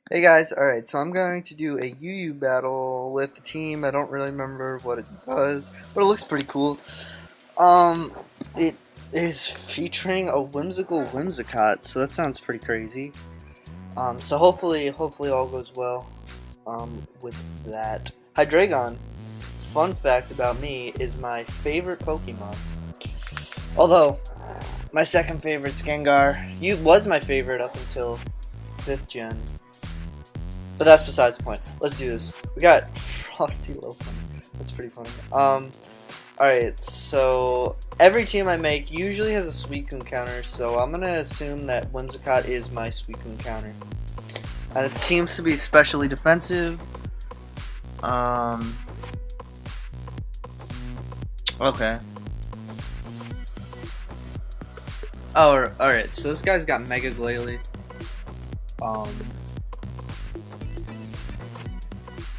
Hey guys, alright, so I'm going to do a UU battle with the team. I don't really remember what it does, but it looks pretty cool. Um, it is featuring a whimsical Whimsicott, so that sounds pretty crazy. So hopefully all goes well, with that. Hydreigon, fun fact about me, is my favorite Pokemon. Although, my second favorite, Gengar, was my favorite up until 5th gen. But that's besides the point. Let's do this. We got Frosty Loafman. That's pretty funny. Alright, so every team I make usually has a Suicune counter, so I'm gonna assume that Whimsicott is my Suicune counter. And it seems to be especially defensive. Okay. Oh, alright, so this guy's got Mega Glalie.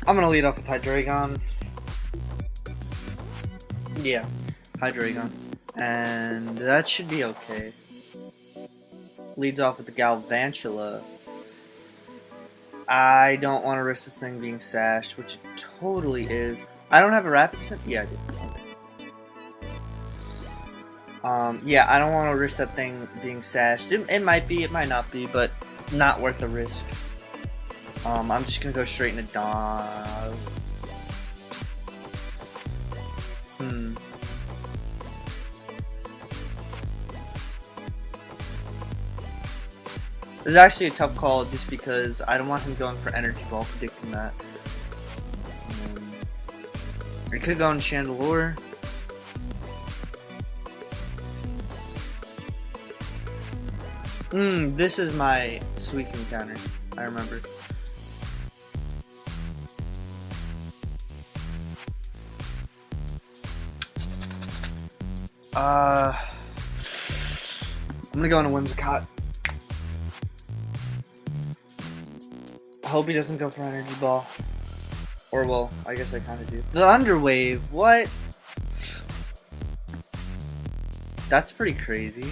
I'm gonna lead off with Hydreigon. Yeah, Hydreigon. And that should be okay. Leads off with the Galvantula. I don't want to risk this thing being sashed, which it totally is. I don't have a Rapid Spin? Yeah, I do. Okay. Yeah, I don't want to risk that thing being sashed. It might be, it might not be, but not worth the risk. I'm just gonna go straight into Dawn. This is actually a tough call just because I don't want him going for Energy Ball, predicting that. I could go on Chandelure. This is my Suicune counter. I remember. I'm gonna go into Whimsicott. I hope he doesn't go for Energy Ball. Or, well, I guess I kind of do. The Underwave, what? That's pretty crazy.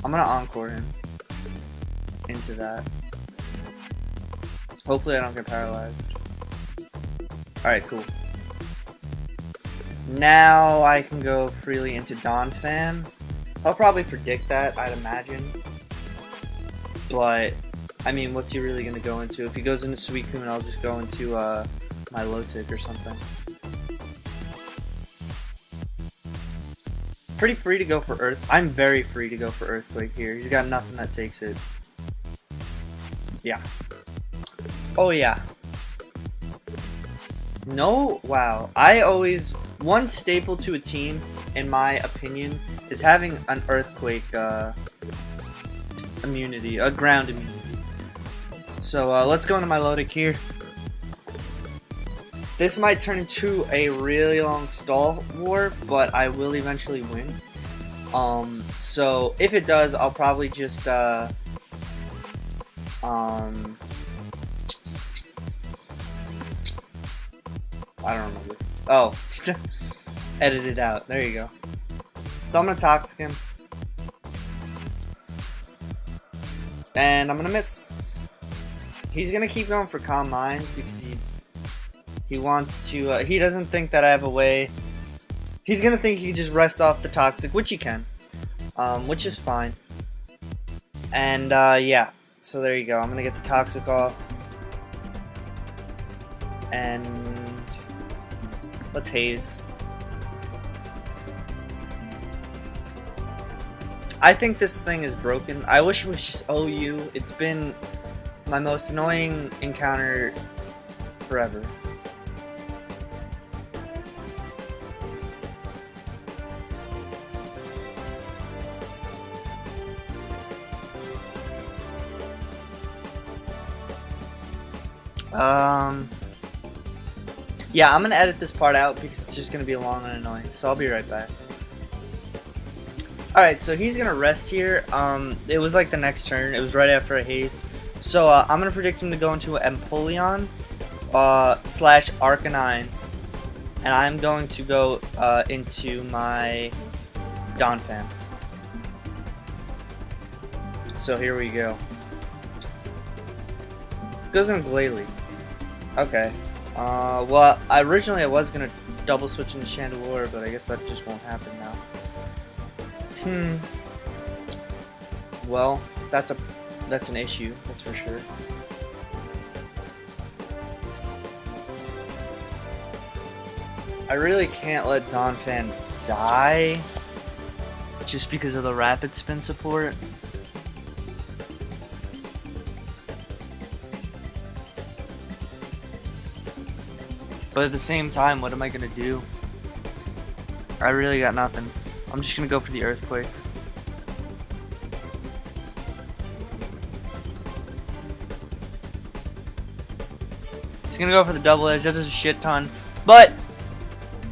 I'm gonna Encore him into that. Hopefully I don't get paralyzed. Alright, cool. Now I can go freely into Donphan. I'll probably predict that, I'd imagine. But, I mean, what's he really going to go into? If he goes into Suicune, I'll just go into my Lotic or something. Pretty free to go for Earth. I'm very free to go for Earthquake here. He's got nothing that takes it. Yeah. Oh, yeah. No, wow. One staple to a team, in my opinion, is having an Earthquake immunity, a ground immunity. So let's go into my Lotic here. This might turn into a really long stall war, but I will eventually win. So if it does, I'll probably just I don't remember. Oh, edit it out. There you go. So I'm gonna Toxic him, and I'm gonna miss. He's gonna keep going for Calm Minds because he wants to. He doesn't think that I have a way. He's gonna think he can just rest off the Toxic, which he can, which is fine. And yeah, so there you go. I'm gonna get the Toxic off, and let's Haze. I think this thing is broken. I wish it was just OU. It's been my most annoying encounter forever. Yeah, I'm gonna edit this part out because it's just gonna be long and annoying. So I'll be right back. Alright, so he's gonna rest here. It was like the next turn. It was right after a haze. So I'm gonna predict him to go into Empoleon slash Arcanine, and I'm going to go into my Donphan. So here we go. Goes in a Glalie. Okay. Well, originally I was gonna double switch into Chandelure, but I guess that just won't happen now. Well, that's an issue, that's for sure. I really can't let Donphan die just because of the rapid spin support. But at the same time, what am I gonna do? I really got nothing. I'm just gonna go for the Earthquake. He's gonna go for the Double Edge. That does a shit ton, but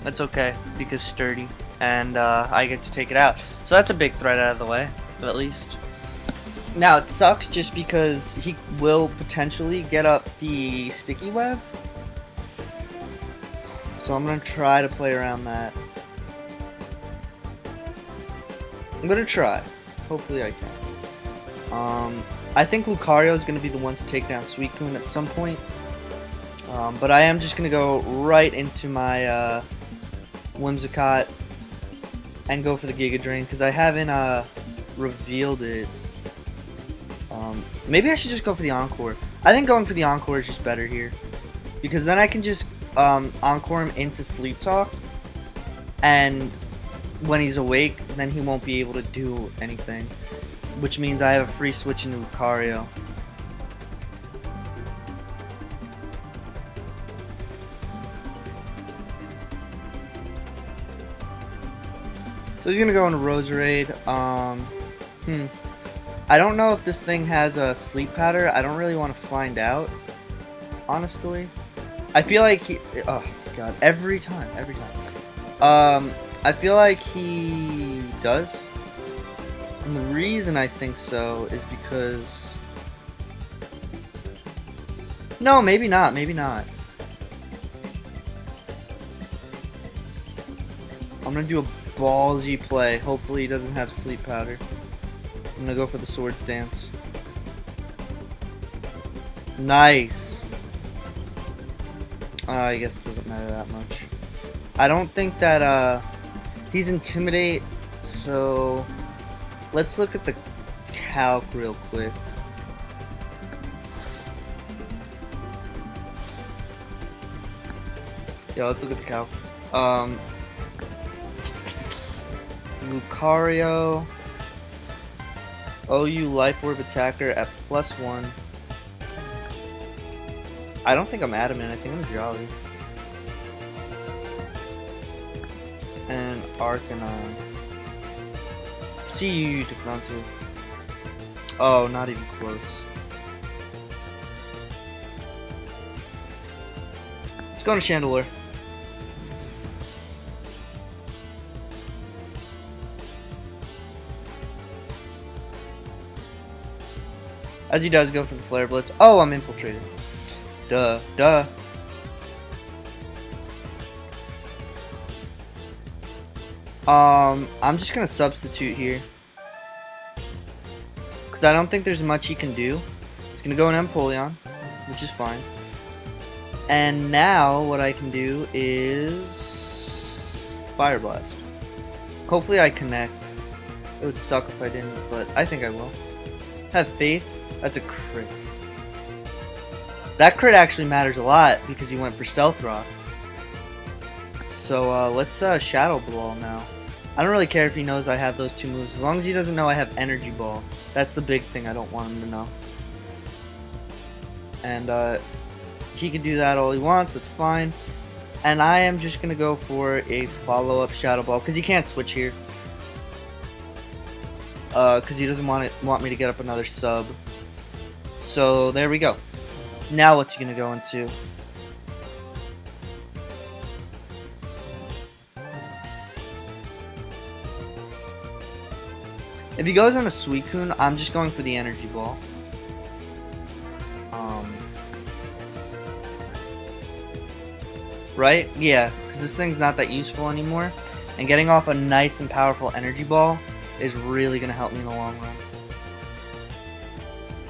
that's okay because sturdy, and I get to take it out. So that's a big threat out of the way, at least. Now it sucks just because he will potentially get up the Sticky Web. So I'm gonna try to play around that. I'm gonna try. Hopefully I can. I think Lucario is gonna be the one to take down Suicune at some point. But I am just gonna go right into my Whimsicott and go for the Giga Drain because I haven't revealed it. Maybe I should just go for the Encore. I think going for the Encore is just better here because then I can just Encore him into Sleep Talk, and when he's awake, then he won't be able to do anything, which means I have a free switch into Lucario. So he's gonna go into Roserade. I don't know if this thing has a sleep powder. I don't really want to find out, honestly. I feel like he. Oh god! Every time. I feel like he does, and the reason I think so is because. No, maybe not. Maybe not. I'm gonna do a ballsy play. Hopefully he doesn't have sleep powder. I'm gonna go for the Swords Dance. Nice. I guess it doesn't matter that much. I don't think that he's Intimidate, so let's look at the calc real quick. Yeah, let's look at the calc. Lucario, OU Life Orb Attacker at +1. I don't think I'm Adamant, I think I'm Jolly. And Arcanine. CU defensive. Oh, not even close. Let's go to Chandelure. As he does go for the Flare Blitz. Oh, I'm infiltrated. Duh. I'm just gonna substitute here. Because I don't think there's much he can do. He's gonna go in Empoleon, which is fine. And now what I can do is Fire Blast. Hopefully I connect. It would suck if I didn't, but I think I will. Have faith. That's a crit. That crit actually matters a lot because he went for Stealth Rock. So let's Shadow Ball now. I don't really care if he knows I have those two moves. As long as he doesn't know I have Energy Ball. That's the big thing I don't want him to know. And he can do that all he wants. It's fine. And I am just going to go for a follow-up Shadow Ball because he can't switch here. Because he doesn't want me to get up another sub. So there we go. Now what's he going to go into? If he goes on a Suicune, I'm just going for the Energy Ball. Right? Yeah, because this thing's not that useful anymore. And getting off a nice and powerful Energy Ball is really going to help me in the long run.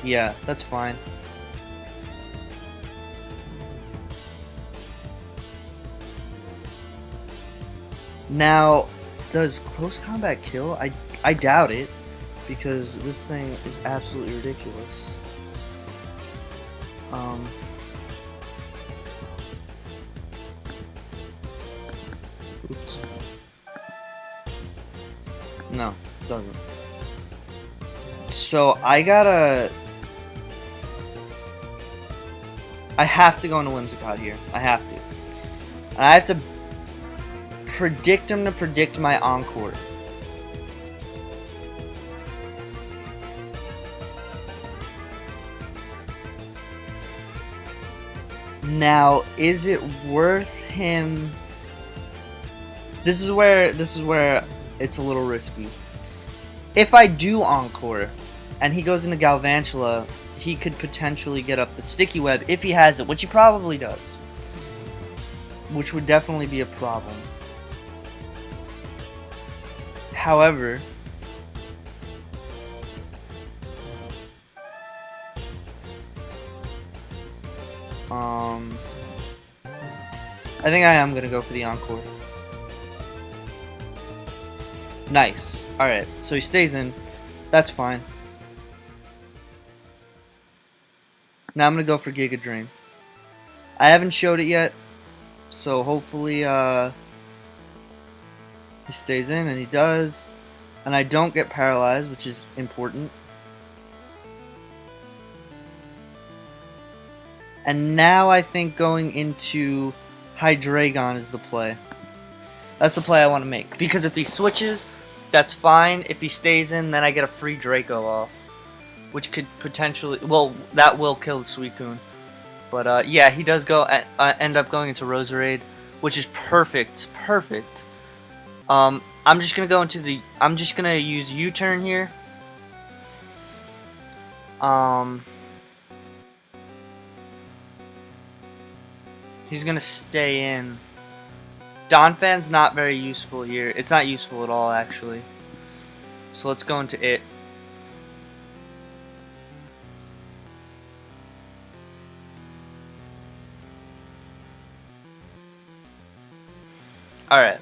Yeah, that's fine. Now, does close combat kill? I doubt it, because this thing is absolutely ridiculous. Oops. No, it doesn't. So I have to go into Whimsicott here. I have to. And I have to predict him to predict my Encore. Now, is it worth him? This is where it's a little risky. If I do Encore and he goes into Galvantula, he could potentially get up the Sticky Web if he has it, which he probably does. Which would definitely be a problem. However, I think I am gonna go for the Encore. Nice. Alright, so he stays in. That's fine. Now I'm gonna go for Giga Drain. I haven't showed it yet, so hopefully he stays in, and he does. And I don't get paralyzed, which is important. And now I think going into Hydreigon is the play. That's the play I want to make. Because if he switches, that's fine. If he stays in, then I get a free Draco off. Which could potentially... Well, that will kill the Suicune. But yeah, he does go end up going into Roserade, which is perfect. Perfect. I'm just going to go into the... I'm just going to use U-turn here. He's going to stay in. Donphan's not very useful here. It's not useful at all, actually. So let's go into it. Alright.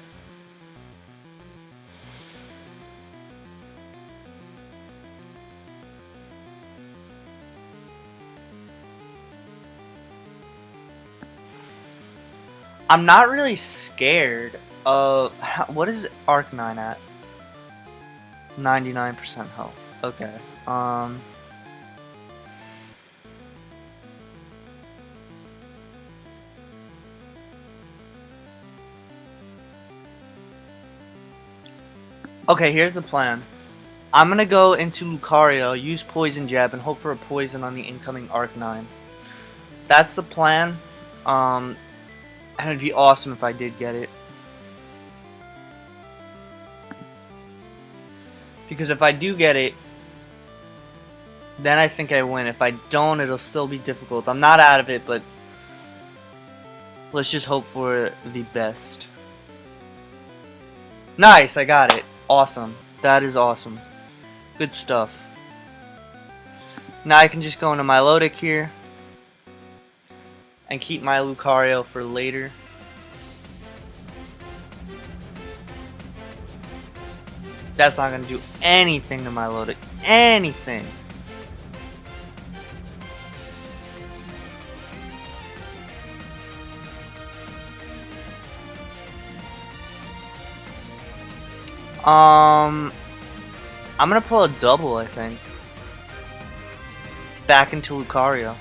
I'm not really scared of... What is Arcanine at? 99% health. Okay. Okay, here's the plan. I'm gonna go into Lucario, use Poison Jab, and hope for a poison on the incoming Arcanine. That's the plan. And it'd be awesome if I did get it. Because if I do get it, then I think I win. If I don't, it'll still be difficult. I'm not out of it, but let's just hope for the best. Nice, I got it. Awesome. That is awesome. Good stuff. Now I can just go into Milotic here and keep my Lucario for later. That's not going to do anything to Milotic. Anything. I'm going to pull a double, I think. Back into Lucario.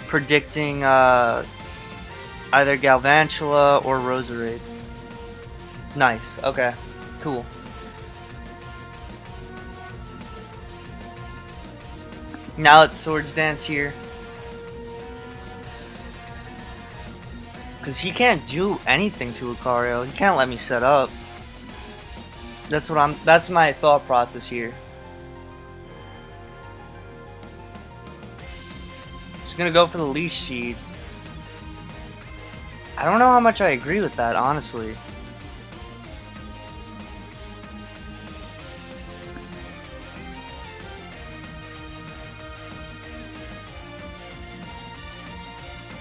Predicting either Galvantula or Roserade. Nice. Okay. Cool. Now let's Swords Dance here. Because he can't do anything to Lucario. He can't let me set up. That's my thought process here. Just gonna go for the Leash Seed. I don't know how much I agree with that, honestly.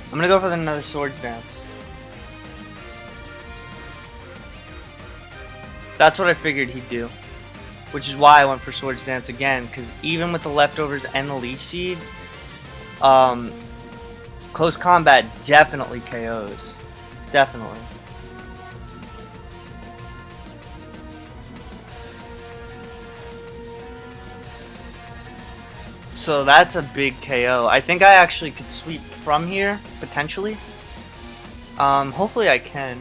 I'm gonna go for another Swords Dance. That's what I figured he'd do. Which is why I went for Swords Dance again, because even with the leftovers and the Leech Seed, close combat definitely KOs. Definitely. So that's a big KO. I think I actually could sweep from here, potentially. Hopefully I can.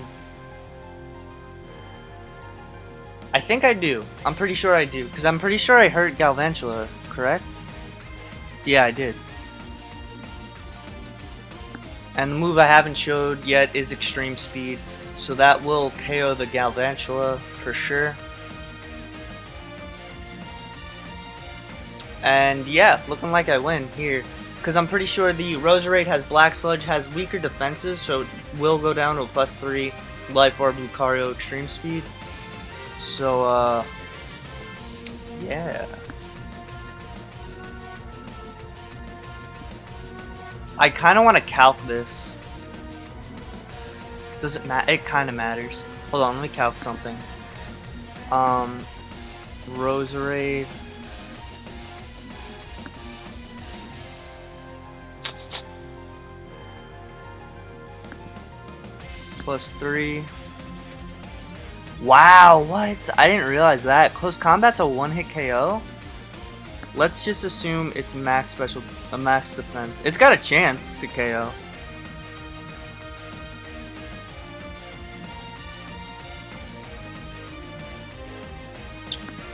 I think I do. I'm pretty sure I do, because I'm pretty sure I hurt Galvantula, correct? Yeah, I did. And the move I haven't showed yet is Extreme Speed, so that will KO the Galvantula for sure. And yeah, looking like I win here, because I'm pretty sure the Roserade has Black Sludge, has weaker defenses, so it will go down to a +3 Life Orb Lucario Extreme Speed. So, yeah. I kind of want to calc this. Does it matter? It kind of matters. Hold on, let me calc something. Roserade. +3. Wow, what? I didn't realize that. Close combat's a one-hit KO? Let's just assume it's max defense. It's got a chance to KO.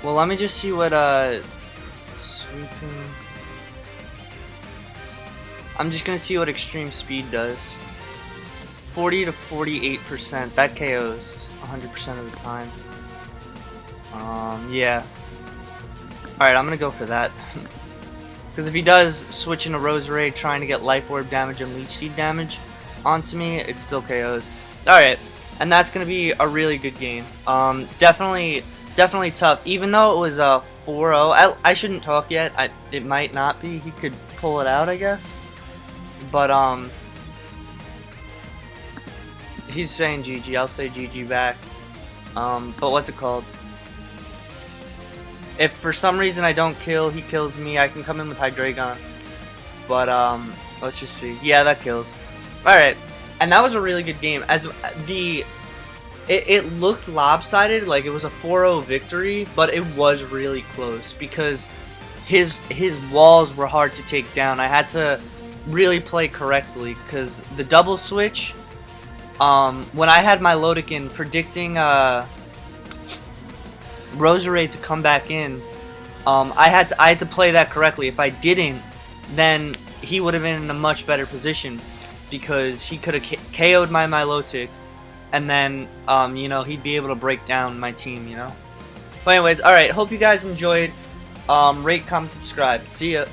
Well, let me just see what sweeping. I'm just gonna see what Extreme Speed does. 40 to 48%. That KOs 100% of the time. Yeah. Alright, I'm gonna go for that. Because if he does switch into Roserade trying to get Life Orb damage and Leech Seed damage onto me, it still KOs. Alright, and that's gonna be a really good game. Definitely tough. Even though it was a 4-0, I shouldn't talk yet. It might not be. He could pull it out, I guess. But, he's saying GG. I'll say GG back. But what's it called? If for some reason I don't kill, he kills me, I can come in with Hydreigon. But, let's just see. Yeah, that kills. Alright. And that was a really good game. It looked lopsided, like it was a 4-0 victory, but it was really close because his walls were hard to take down. I had to really play correctly because the double switch, when I had my Lodokin predicting Roserade to come back in, I had to play that correctly. If I didn't, then he would have been in a much better position because he could have KO'd my Milotic, and then you know, he'd be able to break down my team, you know. But anyways, alright, hope you guys enjoyed. Rate, comment, subscribe. See ya.